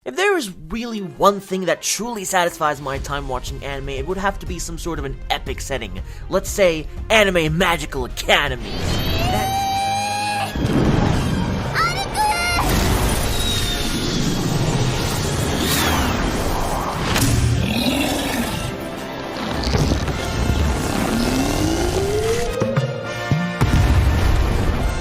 If there is really one thing that truly satisfies my time watching anime, it would have to be some sort of an epic setting. Let's say, Anime Magical Academies.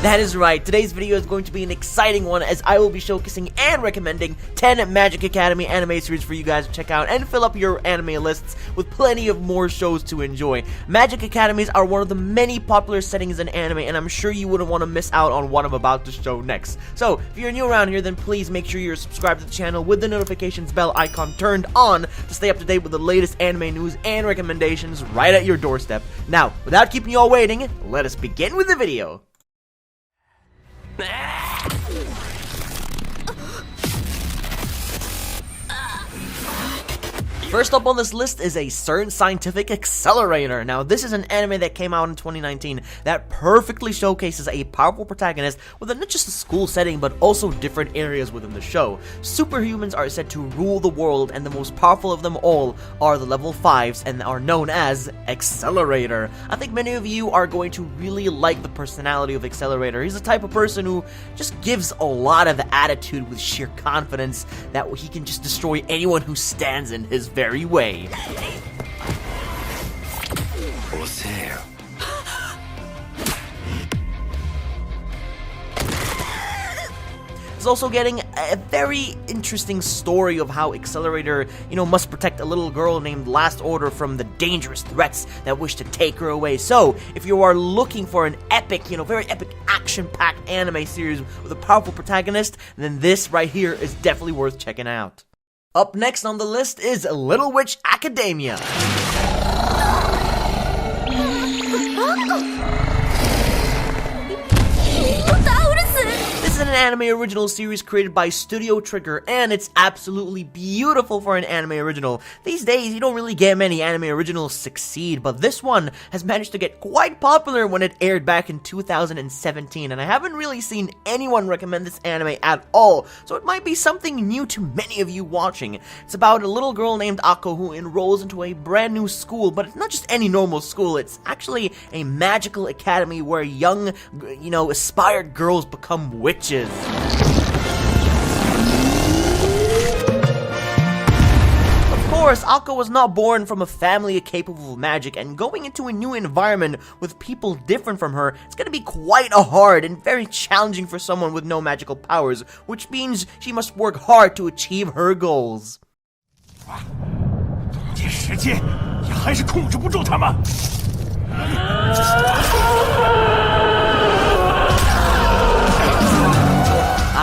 That is right, today's video is going to be an exciting one as I will be showcasing and recommending 10 Magic Academy anime series for you guys to check out and fill up your anime lists with plenty of more shows to enjoy. Magic Academies are one of the many popular settings in anime, and I'm sure you wouldn't want to miss out on what I'm about to show next. So, if you're new around here, then please make sure you're subscribed to the channel with the notifications bell icon turned on to stay up to date with the latest anime news and recommendations right at your doorstep. Now, without keeping you all waiting, let us begin with the video. First up on this list is a certain scientific Accelerator. Now, this is an anime that came out in 2019 that perfectly showcases a powerful protagonist with not just a school setting, but also different areas within the show. Superhumans are said to rule the world, and the most powerful of them all are the level 5s and are known as Accelerator. I think many of you are going to really like the personality of Accelerator. He's the type of person who just gives a lot of attitude with sheer confidence that he can just destroy anyone who stands in his very way. It's also getting a very interesting story of how Accelerator, must protect a little girl named Last Order from the dangerous threats that wish to take her away. So, if you are looking for an epic, very epic action-packed anime series with a powerful protagonist, then this right here is definitely worth checking out. Up next on the list is Little Witch Academia. This is an anime original series created by Studio Trigger, and it's absolutely beautiful for an anime original. These days, you don't really get many anime originals succeed, but this one has managed to get quite popular when it aired back in 2017, and I haven't really seen anyone recommend this anime at all, so it might be something new to many of you watching. It's about a little girl named Ako who enrolls into a brand new school, but it's not just any normal school, it's actually a magical academy where young, aspired girls become witches. Of course, Ako was not born from a family capable of magic, and going into a new environment with people different from her, it's gonna be quite hard and very challenging for someone with no magical powers, which means she must work hard to achieve her goals.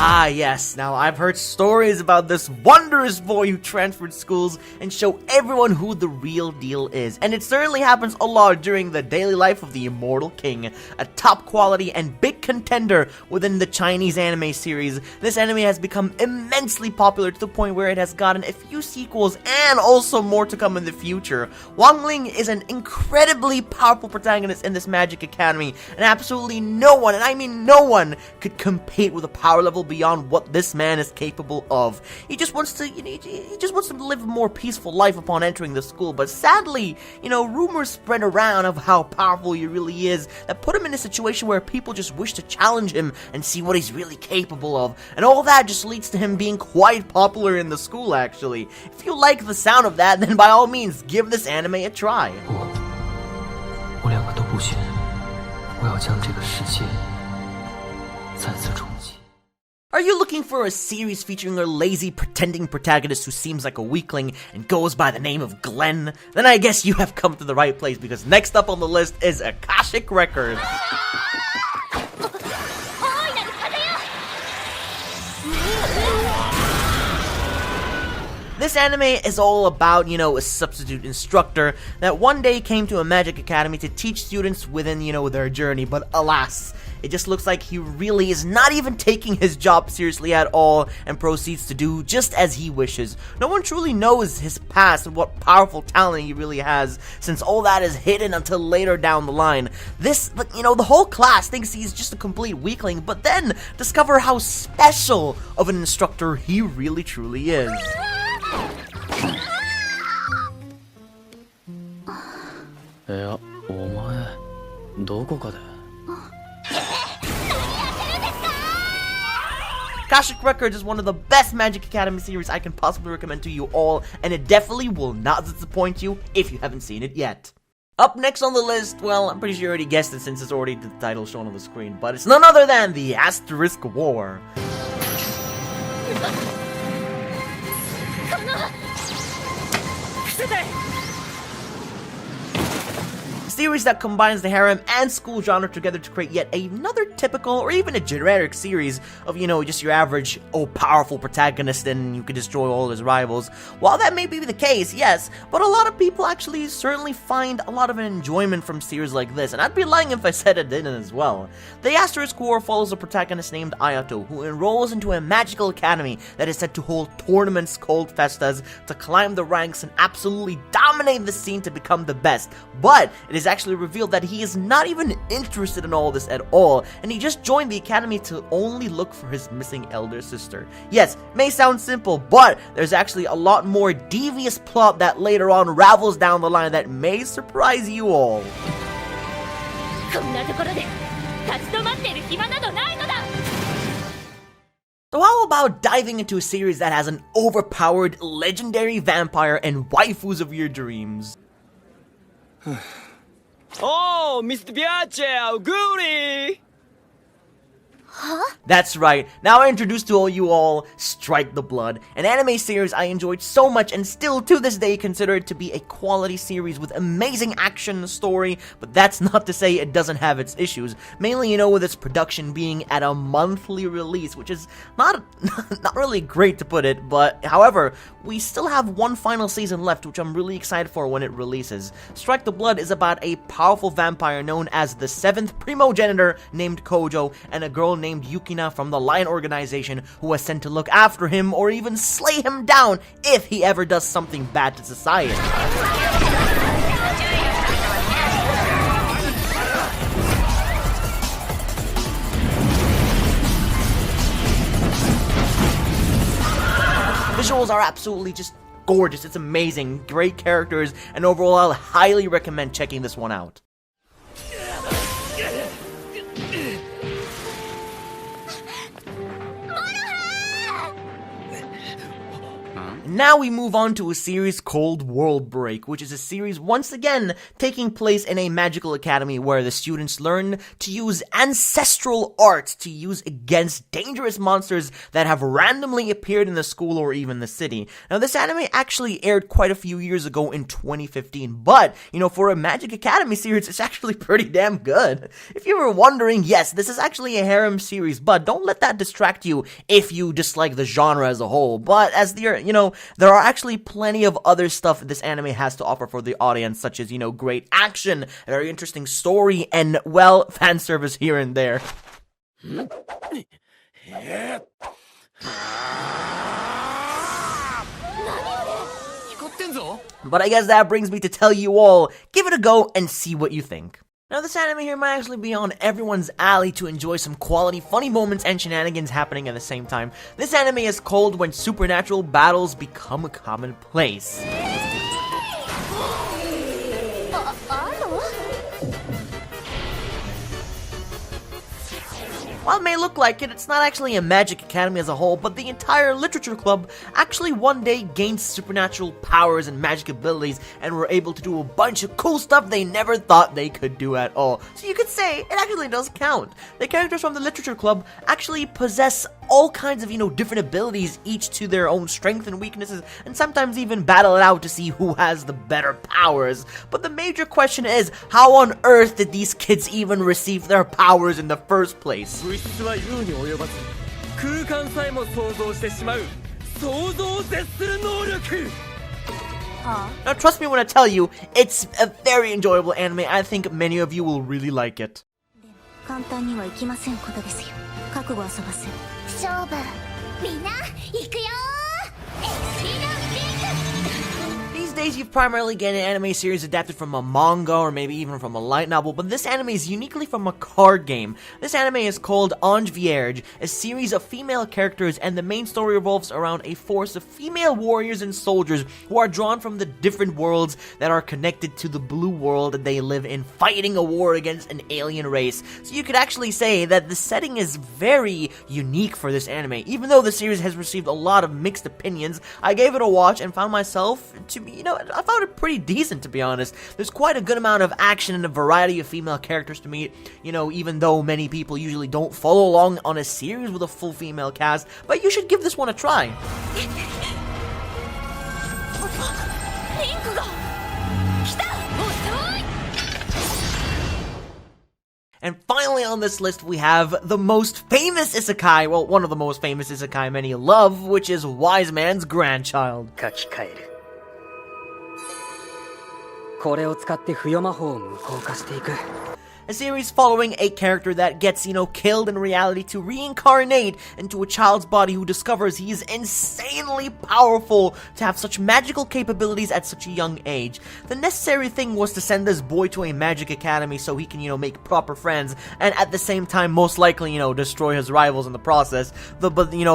Ah yes, now I've heard stories about this wondrous boy who transferred schools and show everyone who the real deal is, and it certainly happens a lot during the daily life of the Immortal King, a top quality and big contender within the Chinese anime series. This anime has become immensely popular to the point where it has gotten a few sequels and also more to come in the future. Wang Ling is an incredibly powerful protagonist in this Magic Academy, and absolutely no one, and I mean no one, could compete with a power level beyond what this man is capable of. He just wants to, he just wants to live a more peaceful life upon entering the school, but sadly, rumors spread around of how powerful he really is that put him in a situation where people just wish to challenge him and see what he's really capable of, and all that just leads to him being quite popular in the school, actually. If you like the sound of that, then by all means, give this anime a try. Are you looking for a series featuring a lazy, pretending protagonist who seems like a weakling and goes by the name of Glenn? Then I guess you have come to the right place, because next up on the list is Akashic Records. This anime is all about, a substitute instructor that one day came to a magic academy to teach students within, their journey, but alas, it just looks like he really is not even taking his job seriously at all and proceeds to do just as he wishes. No one truly knows his past and what powerful talent he really has, since all that is hidden until later down the line. The whole class thinks he's just a complete weakling, but then discover how special of an instructor he really truly is. Akashic Records is one of the best Magic Academy series I can possibly recommend to you all, and it definitely will not disappoint you if you haven't seen it yet. Up next on the list, well, I'm pretty sure you already guessed it since it's already the title shown on the screen, but it's none other than the Asterisk War. Series that combines the harem and school genre together to create yet another typical or even a generic series of, just your average, powerful protagonist and you can destroy all his rivals. While that may be the case, yes, but a lot of people actually certainly find a lot of enjoyment from series like this, and I'd be lying if I said it didn't as well. The Asterisk War follows a protagonist named Ayato, who enrolls into a magical academy that is said to hold tournaments called festas to climb the ranks and absolutely dominate the scene to become the best, but it is actually revealed that he is not even interested in all this at all, and he just joined the academy to only look for his missing elder sister. Yes, may sound simple, but there's actually a lot more devious plot that later on ravels down the line that may surprise you all. So how about diving into a series that has an overpowered legendary vampire and waifus of your dreams? Oh, Mr. Andvierge, auguri! Huh? That's right, now I introduce to all you all Strike the Blood, an anime series I enjoyed so much and still to this day consider it to be a quality series with amazing action and story, but that's not to say it doesn't have its issues, mainly with its production being at a monthly release, which is not really great to put it, but however, we still have one final season left, which I'm really excited for when it releases. Strike the Blood is about a powerful vampire known as the 7th primogenitor named Kojo, and a girl named Yukina from the Lion organization who was sent to look after him or even slay him down if he ever does something bad to society. Visuals are absolutely just gorgeous, it's amazing, great characters, and overall I'll highly recommend checking this one out. Now we move on to a series called World Break, which is a series once again taking place in a magical academy where the students learn to use ancestral art to use against dangerous monsters that have randomly appeared in the school or even the city. Now this anime actually aired quite a few years ago in 2015, but, for a Magic Academy series, it's actually pretty damn good. If you were wondering, yes, this is actually a harem series, but don't let that distract you if you dislike the genre as a whole. But as there are actually plenty of other stuff this anime has to offer for the audience, such as, great action, a very interesting story, and, well, fan service here and there. But I guess that brings me to tell you all, give it a go and see what you think. Now this anime here might actually be on everyone's alley to enjoy some quality funny moments and shenanigans happening at the same time. This anime is called When Supernatural Battles Become Commonplace. While it may look like it, it's not actually a Magic Academy as a whole, but the entire literature club actually one day gained supernatural powers and magic abilities and were able to do a bunch of cool stuff they never thought they could do at all. So you could say, it actually does count. The characters from the literature club actually possess all kinds of, different abilities, each to their own strengths and weaknesses, and sometimes even battle it out to see who has the better powers. But the major question is, how on earth did these kids even receive their powers in the first place? 物質は言うに及ばず空間さえも想像してしまう想像 Now trust me when I tell you, it's a very enjoyable anime. I think many of you will really like it. 簡単にはいきませんことですよ。覚悟はそばせ。勝負。みんな、行くよー。エクスリーナーリンク。These days, you primarily get an anime series adapted from a manga or maybe even from a light novel, but this anime is uniquely from a card game. This anime is called Andvierge, a series of female characters, and the main story revolves around a force of female warriors and soldiers who are drawn from the different worlds that are connected to the blue world that they live in, fighting a war against an alien race. So you could actually say that the setting is very unique for this anime. Even though the series has received a lot of mixed opinions, I gave it a watch and found myself to be, I found it pretty decent, to be honest. There's quite a good amount of action and a variety of female characters to meet, even though many people usually don't follow along on a series with a full female cast, but you should give this one a try. And finally on this list we have the most famous isekai, well, one of the most famous isekai many love, which is Wise Man's Grandchild. これを使って不与魔法を無効化していく。 A series following a character that gets, killed in reality to reincarnate into a child's body who discovers he is insanely powerful to have such magical capabilities at such a young age. The necessary thing was to send this boy to a magic academy so he can, make proper friends, and at the same time, most likely, destroy his rivals in the process, but,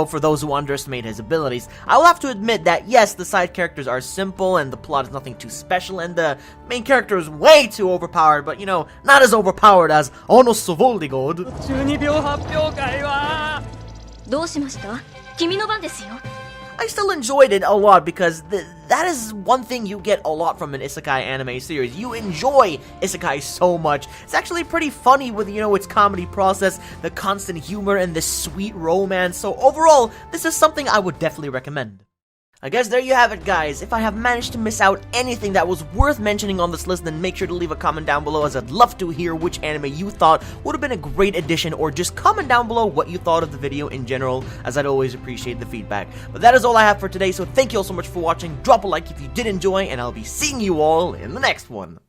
for those who underestimate his abilities. I will have to admit that, yes, the side characters are simple, and the plot is nothing too special, and the main character is way too overpowered, but, not as overpowered as Onosovoldigod. 12秒発表会はどうしました？君の番ですよ。I still enjoyed it a lot because that is one thing you get a lot from an isekai anime series. You enjoy isekai so much. It's actually pretty funny with, its comedy process, the constant humor, and the sweet romance. So overall, this is something I would definitely recommend. I guess there you have it, guys. If I have managed to miss out anything that was worth mentioning on this list, then make sure to leave a comment down below, as I'd love to hear which anime you thought would have been a great addition, or just comment down below what you thought of the video in general, as I'd always appreciate the feedback. But that is all I have for today, so thank you all so much for watching. Drop a like if you did enjoy, and I'll be seeing you all in the next one.